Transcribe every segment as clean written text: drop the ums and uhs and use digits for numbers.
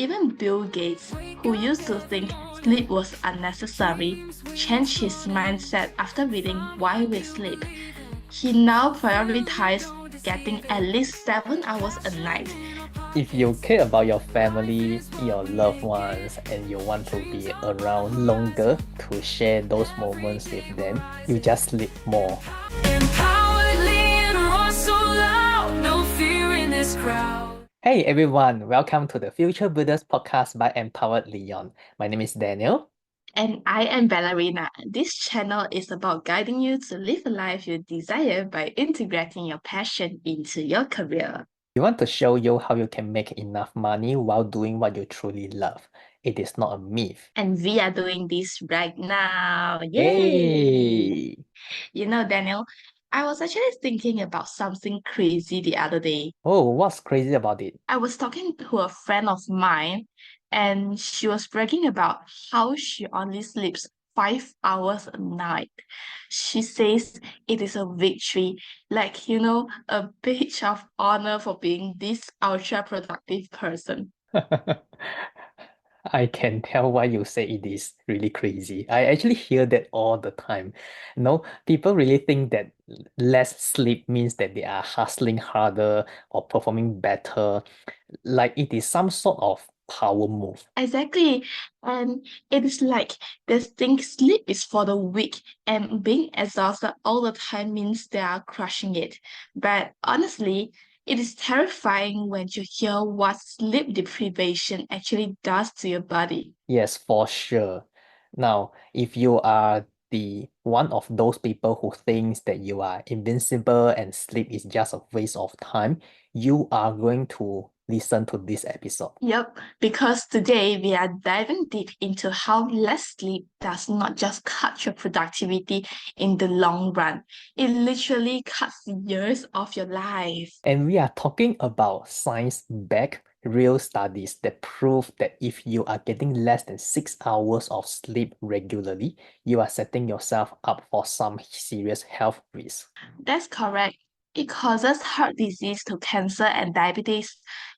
Even Bill Gates, who used to think sleep was unnecessary, changed his mindset after reading Why We Sleep. He now prioritizes getting at least 7 hours a night. If you care about your family, your loved ones, and you want to be around longer to share those moments with them, you just sleep more. Empowered Liion, roar so loud, no fear in this crowd. Hey everyone, welcome to the Future Builders podcast by Empowered Liion. My name is Daniel. And I am Ballerina. This channel is about guiding you to live a life you desire by integrating your passion into your career. We want to show you how you can make enough money while doing what you truly love. It is not a myth. And we are doing this right now. Yay! Yay! Daniel, I was actually thinking about something crazy the other day. Oh, what's crazy about it? I was talking to a friend of mine, and she was bragging about how she only sleeps 5 hours a night. She says it is a victory, like, a badge of honor for being this ultra productive person. I can tell why you say it is really crazy. I actually hear that all the time. People really think that less sleep means that they are hustling harder or performing better, like it is some sort of power move. Exactly. And it is like they think sleep is for the weak, and being exhausted all the time means they are crushing it. But honestly, it is terrifying when you hear what sleep deprivation actually does to your body. Yes, for sure. Now, if you are the one of those people who thinks that you are invincible and sleep is just a waste of time, you are going to listen to this episode. Yep, because today we are diving deep into how less sleep does not just cut your productivity in the long run, it literally cuts years of your life. And we are talking about science-backed real studies that prove that if you are getting less than 6 hours of sleep regularly, you are setting yourself up for some serious health risks. That's correct. It causes heart disease to cancer and diabetes.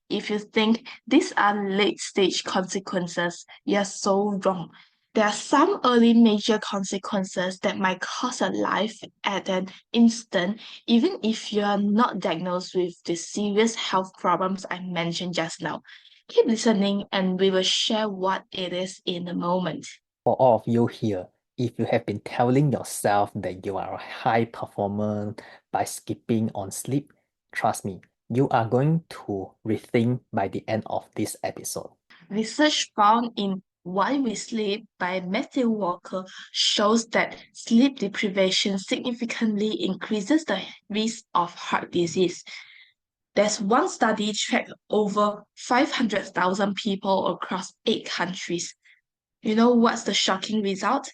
If you think these are late stage consequences, you're so wrong. There are some early major consequences that might cost a life at an instant, even if you are not diagnosed with the serious health problems I mentioned just now. Keep listening, and we will share what it is in a moment. For all of you here, if you have been telling yourself that you are a high performer by skipping on sleep, trust me, you are going to rethink by the end of this episode. Research found in Why We Sleep by Matthew Walker shows that sleep deprivation significantly increases the risk of heart disease. There's one study tracked over 500,000 people across 8 countries. You know what's the shocking result?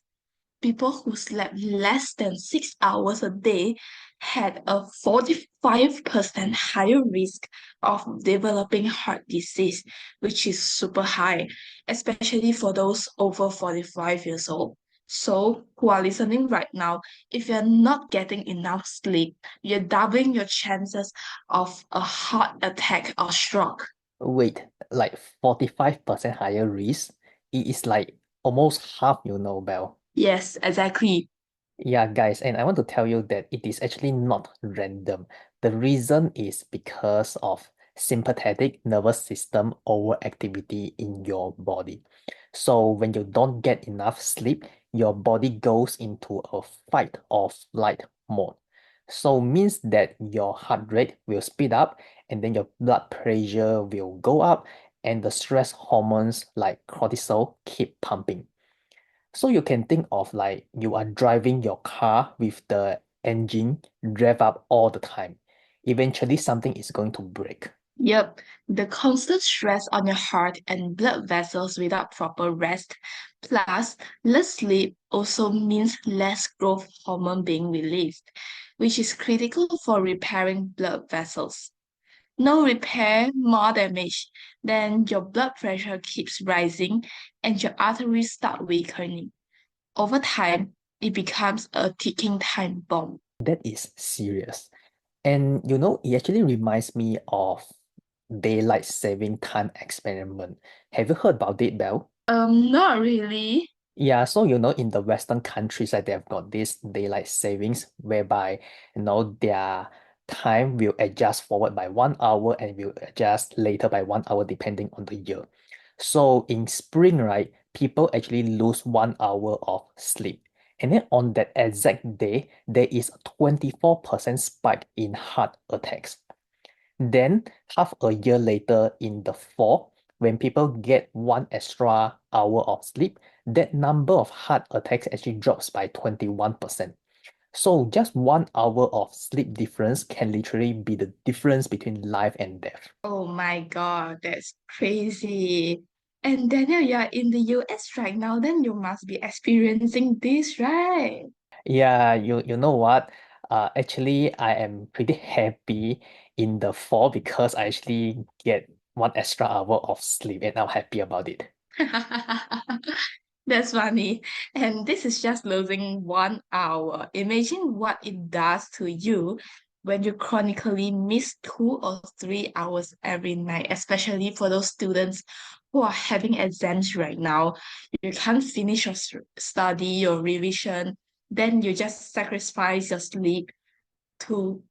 People who slept less than 6 hours a day had a 45% higher risk of developing heart disease, which is super high, especially for those over 45 years old. So, who are listening right now, if you're not getting enough sleep, you're doubling your chances of a heart attack or stroke. Wait, like 45% higher risk? It is like almost half, Belle. Yes, exactly. Yeah, guys, and I want to tell you that it is actually not random. The reason is because of sympathetic nervous system overactivity in your body. So when you don't get enough sleep, your body goes into a fight or flight mode. So means that your heart rate will speed up and then your blood pressure will go up and the stress hormones like cortisol keep pumping. So you can think of like you are driving your car with the engine rev up all the time. Eventually something is going to break. Yep, the constant stress on your heart and blood vessels without proper rest, plus less sleep also means less growth hormone being released, which is critical for repairing blood vessels. No repair, more damage. Then your blood pressure keeps rising and your arteries start weakening. Over time, it becomes a ticking time bomb. That is serious. And it actually reminds me of daylight saving time experiment. Have you heard about it, Belle? Not really. Yeah, so in the Western countries, like they've got this daylight savings whereby their time will adjust forward by 1 hour and will adjust later by 1 hour depending on the year. So in spring, right, people actually lose 1 hour of sleep. And then on that exact day, there is a 24% spike in heart attacks. Then, half a year later in the fall, when people get 1 extra hour of sleep, that number of heart attacks actually drops by 21%. So, just 1 hour of sleep difference can literally be the difference between life and death. Oh my God, that's crazy. And Daniel, you're in the US right now, then you must be experiencing this, right? Yeah, you know what? Actually, I am pretty happy in the fall because I actually get 1 extra hour of sleep and I'm happy about it. That's funny. And this is just losing 1 hour. Imagine what it does to you when you chronically miss 2 or 3 hours every night, especially for those students who are having exams right now. You can't finish your study, your revision, then you just sacrifice your sleep to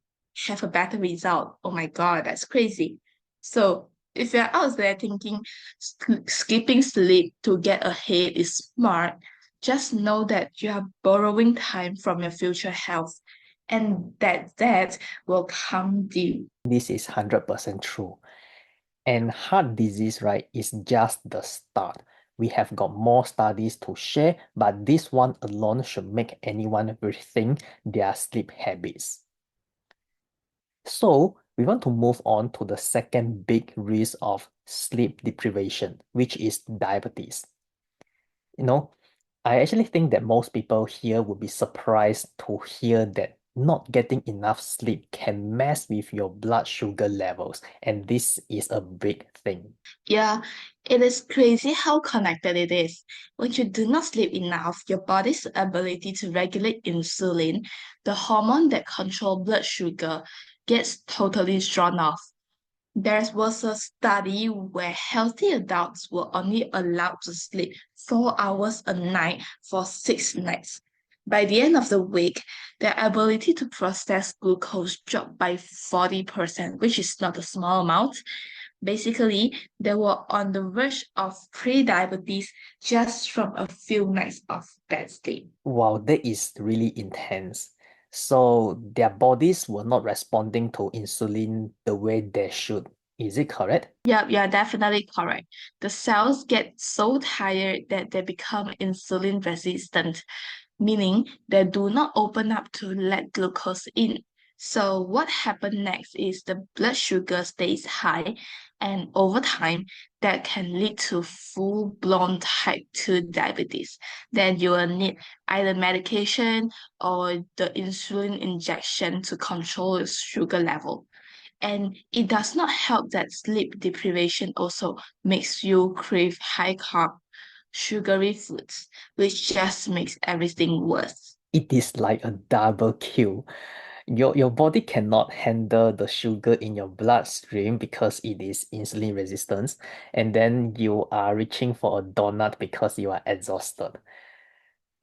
have a better result. Oh my God, that's crazy. So if you're out there thinking skipping sleep to get ahead is smart, just know that you are borrowing time from your future health and that will come due. This is 100% true. And heart disease, right, is just the start. We have got more studies to share, but this one alone should make anyone rethink their sleep habits. So, we want to move on to the second big risk of sleep deprivation, which is diabetes. You know, I actually think that most people here would be surprised to hear that not getting enough sleep can mess with your blood sugar levels, and this is a big thing. Yeah, it is crazy how connected it is. When you do not sleep enough, your body's ability to regulate insulin, the hormone that controls blood sugar, gets totally drawn off. There was a study where healthy adults were only allowed to sleep 4 hours a night for 6 nights. By the end of the week, their ability to process glucose dropped by 40%, which is not a small amount. Basically, they were on the verge of pre-diabetes just from a few nights of bad sleep. Wow, that is really intense. So their bodies were not responding to insulin the way they should. Is it correct? Yep, you're definitely correct. The cells get so tired that they become insulin resistant, meaning they do not open up to let glucose in. So what happens next is the blood sugar stays high, and over time, that can lead to full-blown type 2 diabetes. Then you will need either medication or the insulin injection to control your sugar level. And it does not help that sleep deprivation also makes you crave high carb, sugary foods, which just makes everything worse. It is like a double kill. Your body cannot handle the sugar in your bloodstream because it is insulin resistance, and then you are reaching for a donut because you are exhausted.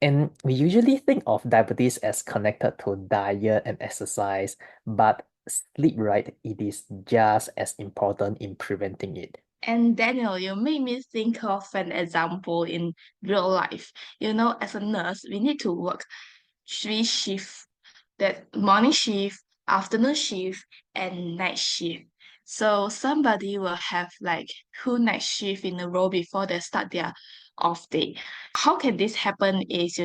And we usually think of diabetes as connected to diet and exercise, but sleep, right, it is just as important in preventing it. And Daniel, you made me think of an example in real life. You know, as a nurse, we need to work 3 shifts, that morning shift, afternoon shift, and night shift. So somebody will have like 2 night shift in a row before they start their off day. How can this happen is,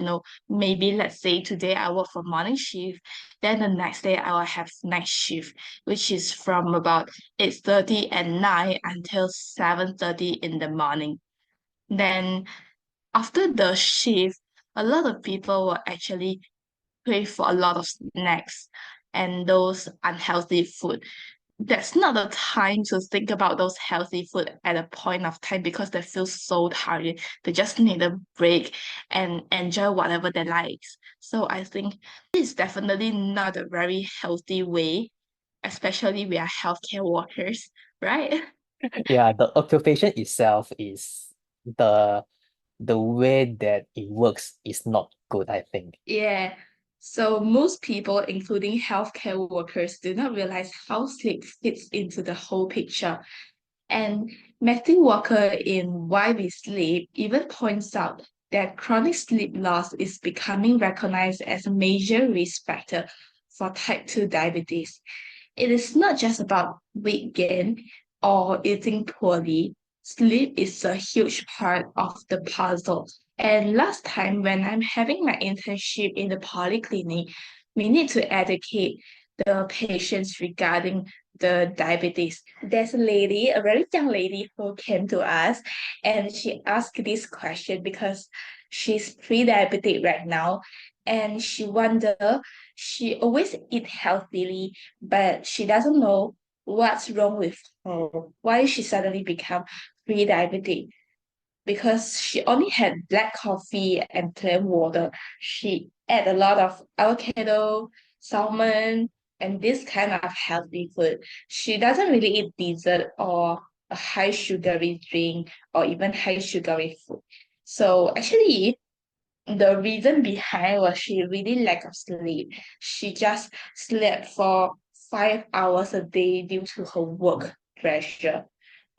maybe let's say today I work for morning shift, then the next day I will have night shift, which is from about 8:30 at night until 7:30 in the morning. Then after the shift, a lot of people will actually crave for a lot of snacks and those unhealthy food. That's not the time to think about those healthy food at a point of time because they feel so tired. They just need a break and enjoy whatever they like. So I think it's definitely not a very healthy way, especially we are healthcare workers. right? Yeah, the occupation itself is the the way that it works is not good, I think. Yeah. So most people, including healthcare workers, do not realize how sleep fits into the whole picture. And Matthew Walker in Why We Sleep even points out that chronic sleep loss is becoming recognized as a major risk factor for type 2 diabetes. It is not just about weight gain or eating poorly. Sleep is a huge part of the puzzle. And last time, when I'm having my internship in the polyclinic, we need to educate the patients regarding the diabetes. There's a lady, a very young lady, who came to us and she asked this question because she's pre-diabetic right now, and she wonder, she always eat healthily, but she doesn't know what's wrong with her. Why she suddenly become pre-diabetic? Because she only had black coffee and plain water. She ate a lot of avocado, salmon, and this kind of healthy food. She doesn't really eat dessert or a high sugary drink or even high sugary food. So actually, the reason behind was she really lack of sleep. She just slept for 5 hours a day due to her work pressure.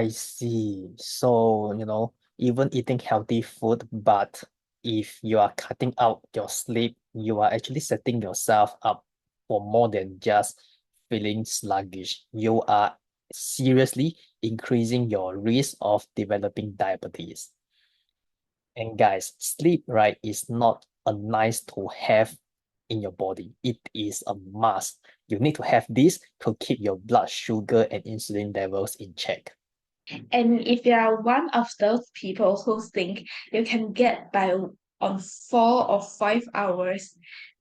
I see. So, even eating healthy food, but if you are cutting out your sleep, you are actually setting yourself up for more than just feeling sluggish. You are seriously increasing your risk of developing diabetes. And guys, sleep, right, is not a nice to have in your body. It is a must. You need to have this to keep your blood sugar and insulin levels in check. And if you are one of those people who think you can get by on 4 or 5 hours,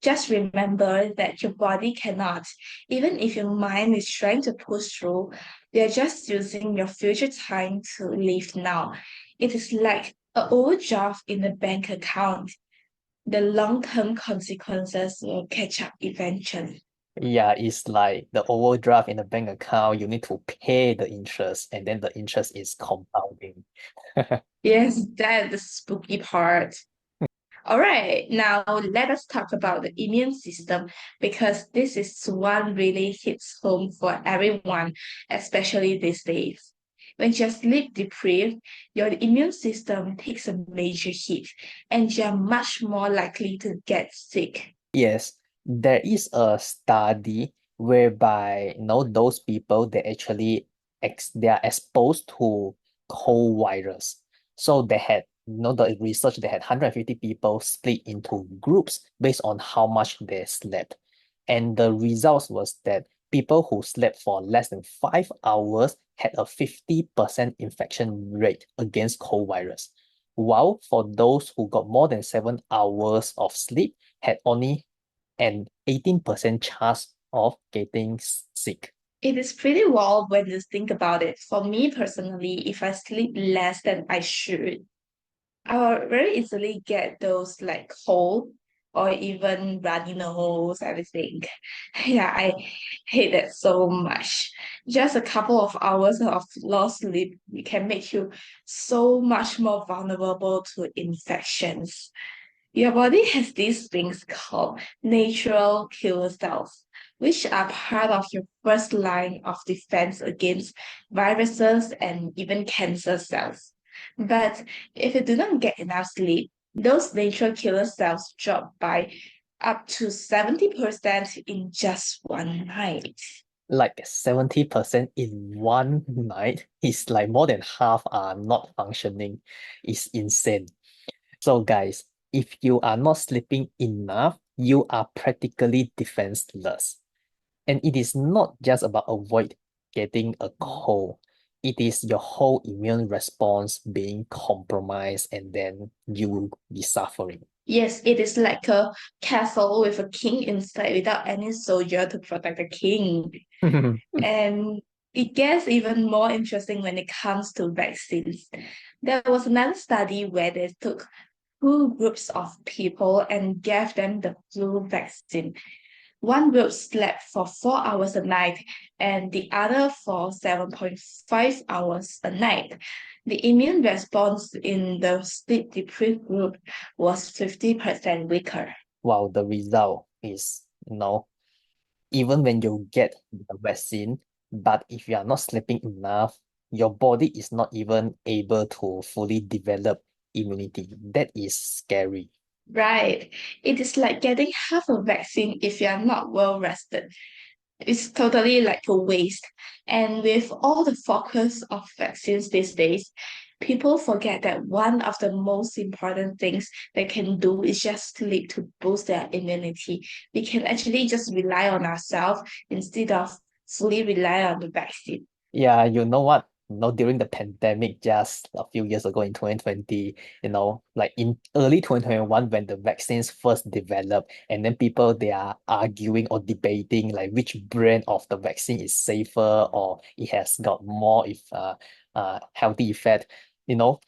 just remember that your body cannot. Even if your mind is trying to push through, you're just using your future time to live now. It is like an overdraft in the bank account. The long-term consequences will catch up eventually. Yeah, it's like the overdraft in the bank account, you need to pay the interest, and then the interest is compounding. Yes, that's the spooky part. All right, now let us talk about the immune system because this is one really hits home for everyone, especially these days. When you're sleep deprived, your immune system takes a major hit and you're much more likely to get sick. Yes, there is a study whereby those people they actually they are exposed to cold virus. So they had the research they had 150 people split into groups based on how much they slept. And the results was that people who slept for less than 5 hours had a 50% infection rate against cold virus. While for those who got more than 7 hours of sleep, had only an 18% chance of getting sick. It is pretty wild when you think about it. For me personally, if I sleep less than I should, I will very easily get those like cold or even runny nose, everything. Yeah, I hate that so much. Just a couple of hours of lost sleep can make you so much more vulnerable to infections. Your body has these things called natural killer cells, which are part of your first line of defense against viruses and even cancer cells. But if you do not get enough sleep, those natural killer cells drop by up to 70% in just one night. Like 70% in one night is like more than half are not functioning. It's insane. So guys, if you are not sleeping enough, you are practically defenseless. And it is not just about avoid getting a cold. It is your whole immune response being compromised and then you will be suffering. Yes, it is like a castle with a king inside without any soldier to protect the king. And it gets even more interesting when it comes to vaccines. There was another study where they took two groups of people and gave them the flu vaccine. One group slept for 4 hours a night and the other for 7.5 hours a night. The immune response in the sleep deprived group was 50% weaker. Wow, the result is, even when you get the vaccine, but if you are not sleeping enough, your body is not even able to fully develop immunity. That is scary. Right. It is like getting half a vaccine if you are not well rested. It's totally like a waste. And with all the focus of vaccines these days, people forget that one of the most important things they can do is just sleep to boost their immunity. We can actually just rely on ourselves instead of fully rely on the vaccine. Yeah, you know what? During the pandemic just a few years ago in 2020, like in early 2021 when the vaccines first developed, and then people they are arguing or debating like which brand of the vaccine is safer or it has got more if healthy effect, you know,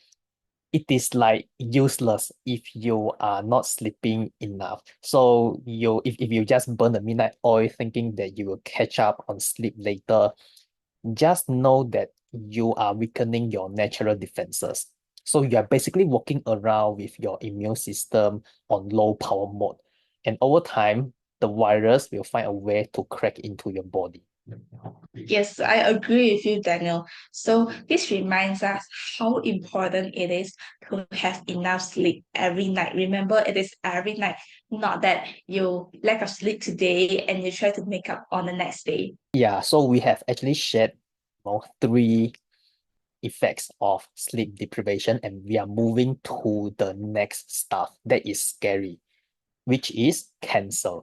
it is like useless if you are not sleeping enough. So if you just burn the midnight oil thinking that you will catch up on sleep later, just know that you are weakening your natural defenses. So you are basically walking around with your immune system on low power mode. And over time, the virus will find a way to crack into your body. Yes, I agree with you, Daniel. So this reminds us how important it is to have enough sleep every night. Remember, it is every night, not that you lack of sleep today and you try to make up on the next day. Yeah, so we have actually shared three effects of sleep deprivation, and we are moving to the next stuff that is scary, which is cancer.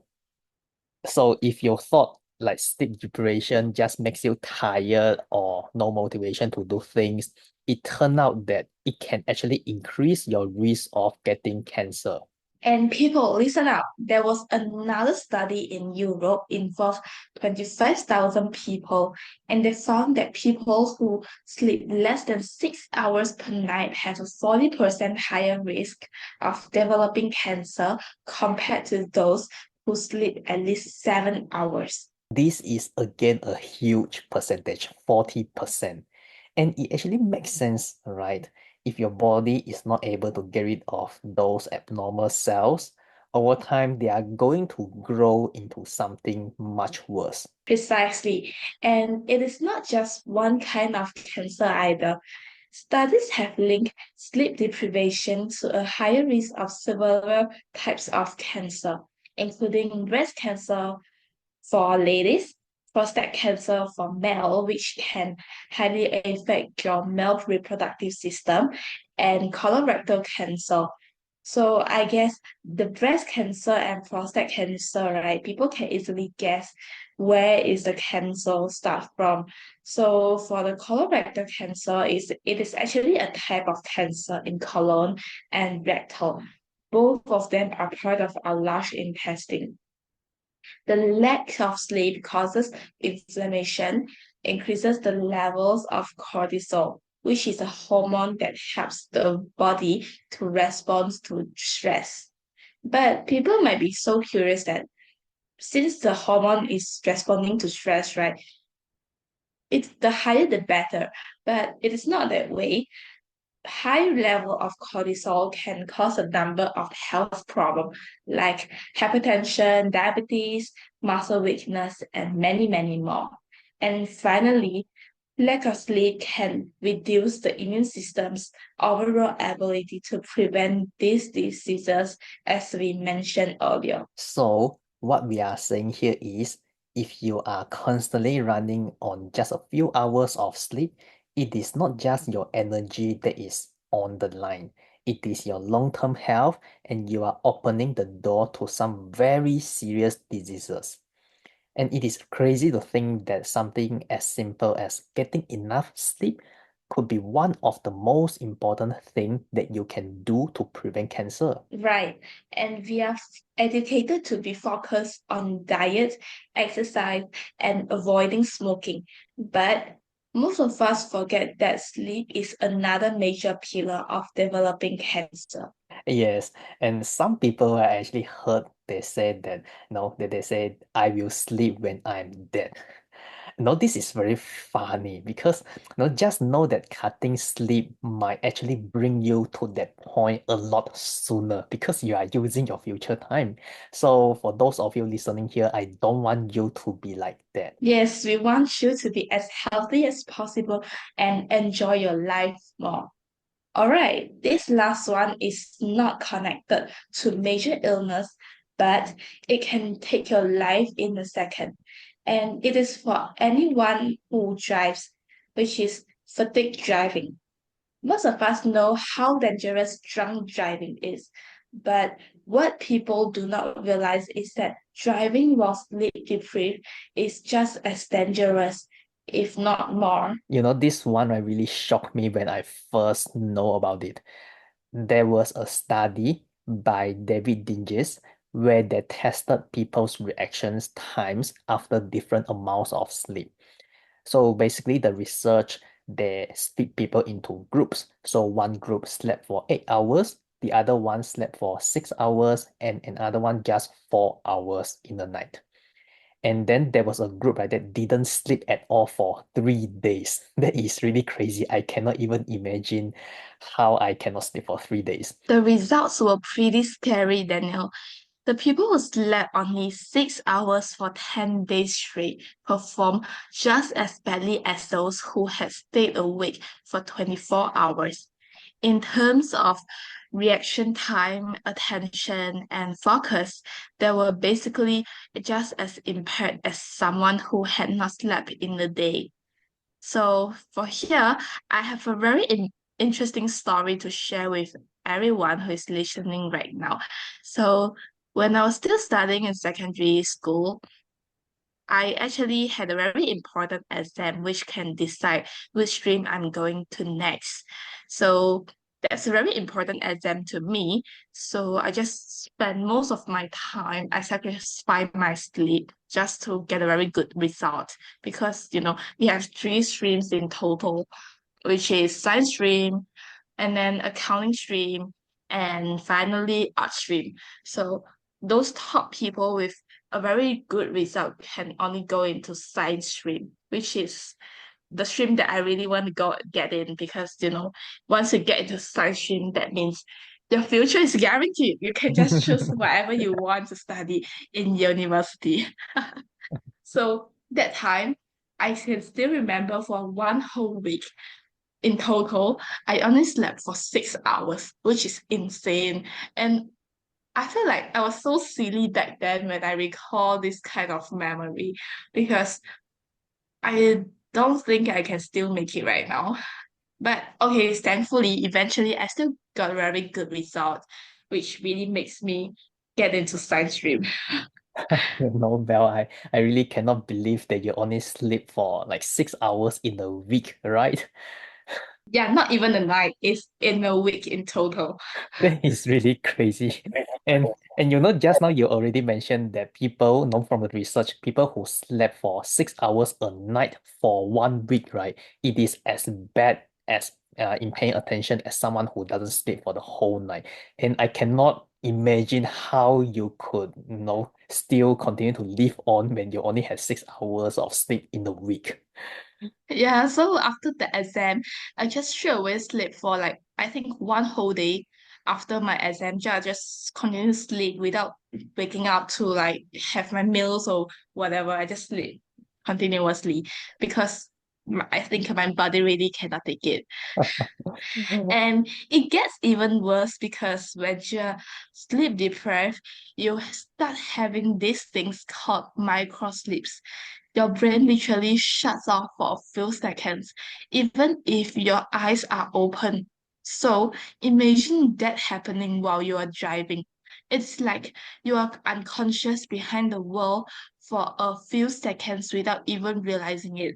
So if you thought like sleep deprivation just makes you tired or no motivation to do things, it turned out that it can actually increase your risk of getting cancer. And people, listen up. There was another study in Europe involved 25,000 people, and they found that people who sleep less than 6 hours per night have a 40% higher risk of developing cancer compared to those who sleep at least 7 hours. This is again a huge percentage, 40%. And it actually makes sense, right? If your body is not able to get rid of those abnormal cells, over time they are going to grow into something much worse. Precisely. And it is not just one kind of cancer either. Studies have linked sleep deprivation to a higher risk of several types of cancer, including breast cancer for ladies, prostate cancer for male, which can highly affect your male reproductive system, and colorectal cancer. So I guess the breast cancer and prostate cancer, right? People can easily guess where is the cancer start from. So for the colorectal cancer, it is actually a type of cancer in colon and rectal. Both of them are part of our large intestine. The lack of sleep causes inflammation, increases the levels of cortisol, which is a hormone that helps the body to respond to stress. But people might be so curious that since the hormone is responding to stress, right? It's the higher the better, but it is not that way. High level of cortisol can cause a number of health problems like hypertension, diabetes, muscle weakness, and many, many more. And finally, lack of sleep can reduce the immune system's overall ability to prevent these diseases, as we mentioned earlier. So what we are saying here is if you are constantly running on just a few hours of sleep, it is not just your energy that is on the line. It is your long-term health, and you are opening the door to some very serious diseases. And it is crazy to think that something as simple as getting enough sleep could be one of the most important things that you can do to prevent cancer. Right. And we are educated to be focused on diet, exercise, and avoiding smoking. But most of us forget that sleep is another major pillar of developing cancer. Yes, and some people I actually heard they said that no, that they said I will sleep when I'm dead. No, this is very funny because no, just know that cutting sleep might actually bring you to that point a lot sooner because you are using your future time. So for those of you listening here, I don't want you to be like that. Yes, we want you to be as healthy as possible and enjoy your life more. All right, this last one is not connected to major illness, but it can take your life in a second. And it is for anyone who drives, which is fatigue driving. Most of us know how dangerous drunk driving is, but what people do not realize is that driving while sleep deprived is just as dangerous, if not more. You know, this one really shocked me when I first know about it. There was a study by David Dinges where they tested people's reactions times after different amounts of sleep. So basically, the research they split people into groups. So one group slept for 8 hours, the other one slept for 6 hours, and another one just 4 hours in the night. And then there was a group right, that didn't sleep at all for 3 days. That is really crazy. I cannot even imagine how I cannot sleep for 3 days. The results were pretty scary, Daniel. The people who slept only 6 hours for 10 days straight performed just as badly as those who had stayed awake for 24 hours. In terms of reaction time, attention, and focus, they were basically just as impaired as someone who had not slept in a day. So for here, I have a very interesting story to share with everyone who is listening right now. So when I was still studying in secondary school, I actually had a very important exam which can decide which stream I'm going to next. So that's a very important exam to me. So I just spend most of my time, I sacrifice my sleep just to get a very good result because we have three streams in total, which is science stream, and then accounting stream, and finally art stream. So those top people with a very good result can only go into science stream, which is the stream that I really want to go get in because once you get into science stream, that means your future is guaranteed. You can just choose whatever you want to study in university. So that time, I can still remember for one whole week in total, I only slept for 6 hours, which is insane. And I feel like I was so silly back then when I recall this kind of memory because I don't think I can still make it right now. But okay, thankfully, eventually I still got a very good result, which really makes me get into science stream. No, Belle, I really cannot believe that you only sleep for like 6 hours in a week, right? Yeah, not even a night, it's in a week in total. That is really crazy. And you know, just now you already mentioned that people know from the research, people who slept for 6 hours a night for 1 week, right? It is as bad as in paying attention as someone who doesn't sleep for the whole night. And I cannot imagine how you could, still continue to live on when you only have 6 hours of sleep in a week. Yeah, so after the exam, I just straight away sleep for like I think one whole day after my exam. I just continue to sleep without waking up to like have my meals or whatever. I just sleep continuously because I think my body really cannot take it. And it gets even worse because when you're sleep deprived, you start having these things called micro sleeps. Your brain literally shuts off for a few seconds, even if your eyes are open. So imagine that happening while you are driving. It's like you are unconscious behind the wheel for a few seconds without even realizing it.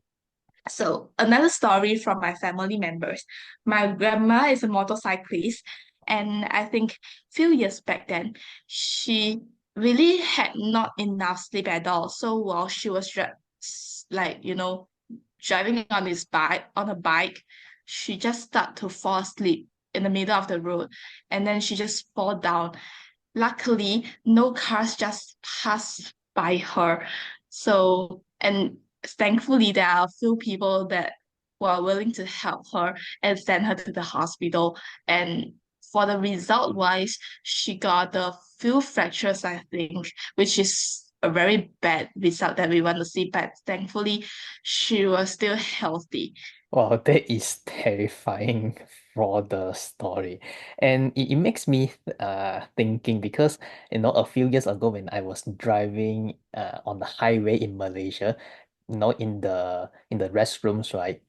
So another story from my family members. My grandma is a motorcyclist, and I think few years back then, she really had not enough sleep at all. So while she was like driving on a bike, she just started to fall asleep in the middle of the road, and then she just fall down. Luckily, no cars just passed by her. So, and thankfully, there are a few people that were willing to help her and send her to the hospital. And for the result wise, she got a few fractures, I think, which is a very bad result that we want to see. But thankfully, she was still healthy. Wow, that is terrifying for the story. And it makes me thinking because a few years ago when I was driving on the highway in Malaysia, in the restrooms, right?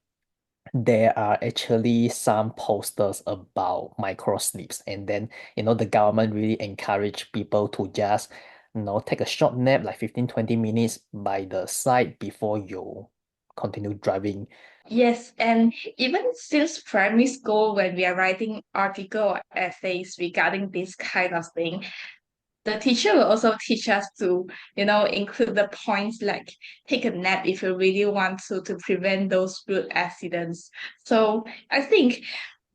There are actually some posters about micro sleeps, and then the government really encourage people to just take a short nap like 15-20 minutes by the side before you continue driving. Yes, and even since primary school, when we are writing article or essays regarding this kind of thing, the teacher will also teach us to, include the points like take a nap if you really want to prevent those road accidents. So I think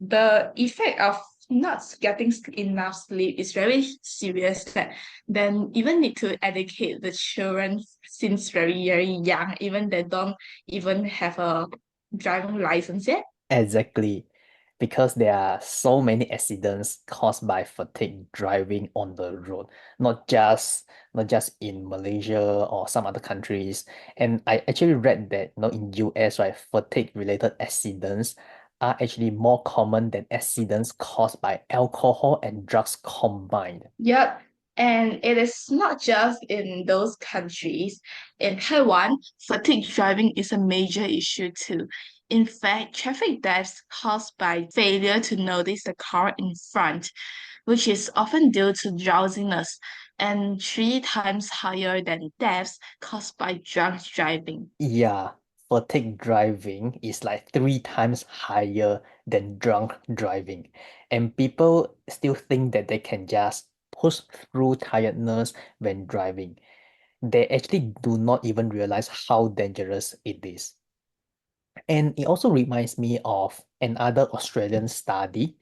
the effect of not getting enough sleep is very serious that then even need to educate the children since very young, even they don't even have a driving license yet. Exactly, because there are so many accidents caused by fatigue driving on the road, not just in Malaysia or some other countries. And I actually read that in US, right, fatigue related accidents are actually more common than accidents caused by alcohol and drugs combined. Yep. And it is not just in those countries. In Taiwan, fatigue driving is a major issue too. In fact, traffic deaths caused by failure to notice the car in front, which is often due to drowsiness, and three times higher than deaths caused by drunk driving. Yeah, fatigue driving is like 3 times higher than drunk driving. And people still think that they can just push through tiredness when driving. They actually do not even realize how dangerous it is. And it also reminds me of another Australian study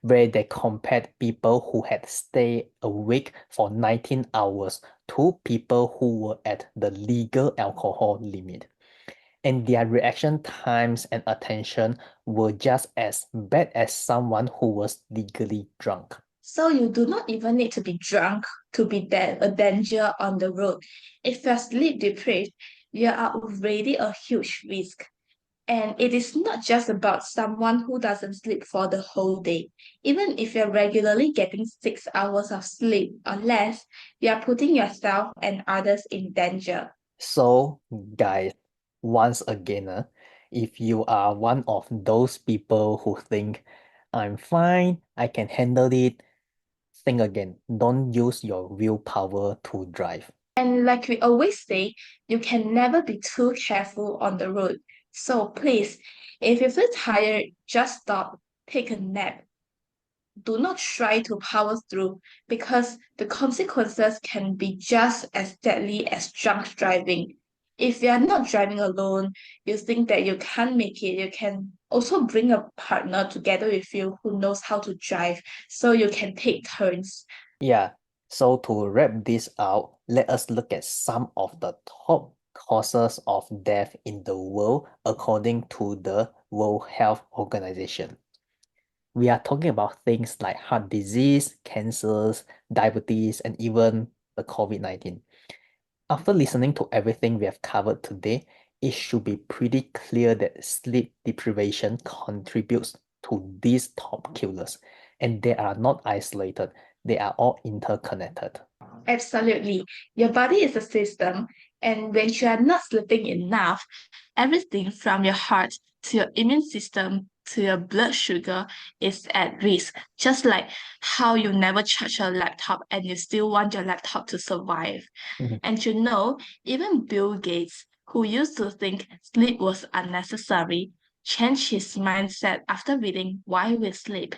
where they compared people who had stayed awake for 19 hours to people who were at the legal alcohol limit, and their reaction times and attention were just as bad as someone who was legally drunk. So you do not even need to be drunk to be a danger on the road. If you're sleep deprived, you are already a huge risk. And it is not just about someone who doesn't sleep for the whole day. Even if you're regularly getting 6 hours of sleep or less, you are putting yourself and others in danger. So, guys, once again, if you are one of those people who think, I'm fine, I can handle it, think again. Don't use your willpower to drive. And like we always say, you can never be too careful on the road. So please, if you feel tired, just stop, take a nap. Do not try to power through because the consequences can be just as deadly as drunk driving. If you are not driving alone, you think that you can't make it, you can also bring a partner together with you who knows how to drive so you can take turns. Yeah, so to wrap this out, let us look at some of the top causes of death in the world according to the World Health Organization. We are talking about things like heart disease, cancers, diabetes, and even the COVID-19. After listening to everything we have covered today, it should be pretty clear that sleep deprivation contributes to these top killers, and they are not isolated, they are all interconnected. Absolutely. Your body is a system, and when you are not sleeping enough, everything from your heart to your immune system to your blood sugar is at risk. Just like how you never charge your laptop and you still want your laptop to survive. Mhm. And even Bill Gates, who used to think sleep was unnecessary, changed his mindset after reading Why We Sleep.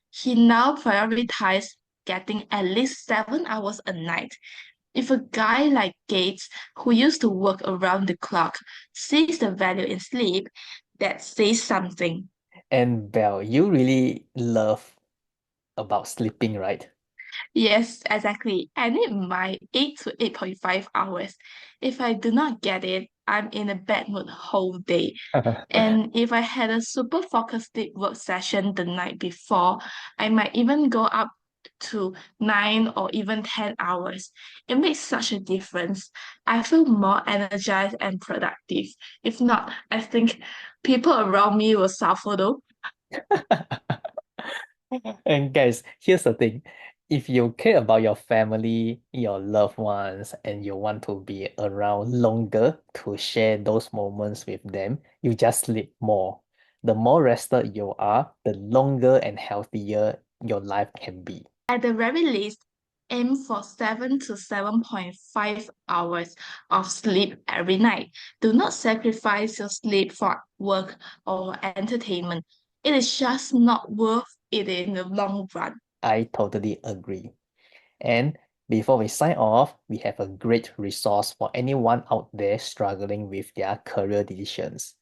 He now prioritizes getting at least 7 hours a night. If a guy like Gates, who used to work around the clock, sees the value in sleep, that says something. And Belle, you really love about sleeping, right? Yes, exactly. I need my 8 to 8.5 hours. If I do not get it, I'm in a bad mood whole day. And if I had a super focused deep work session the night before, I might even go up to 9 or even 10 hours. It makes such a difference. I feel more energized and productive. If not, I think people around me will suffer though. And guys, here's the thing. If you care about your family, your loved ones, and you want to be around longer to share those moments with them, you just sleep more. The more rested you are, the longer and healthier your life can be. At the very least, aim for 7 to 7.5 hours of sleep every night. Do not sacrifice your sleep for work or entertainment. It is just not worth it in the long run. I totally agree. And before we sign off, we have a great resource for anyone out there struggling with their career decisions.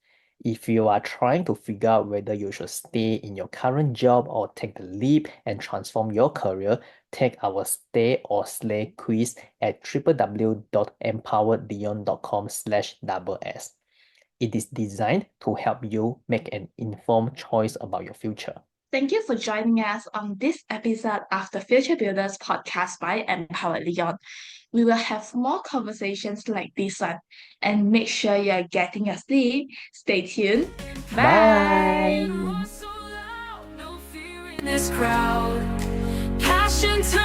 If you are trying to figure out whether you should stay in your current job or take the leap and transform your career, take our Stay or Slay quiz at www.empoweredlion.com/S. It is designed to help you make an informed choice about your future. Thank you for joining us on this episode of the Future Builders podcast by Empowered Liion. We will have more conversations like this one and make sure you're getting your sleep. Stay tuned. Bye. Bye! This crowd, passion turns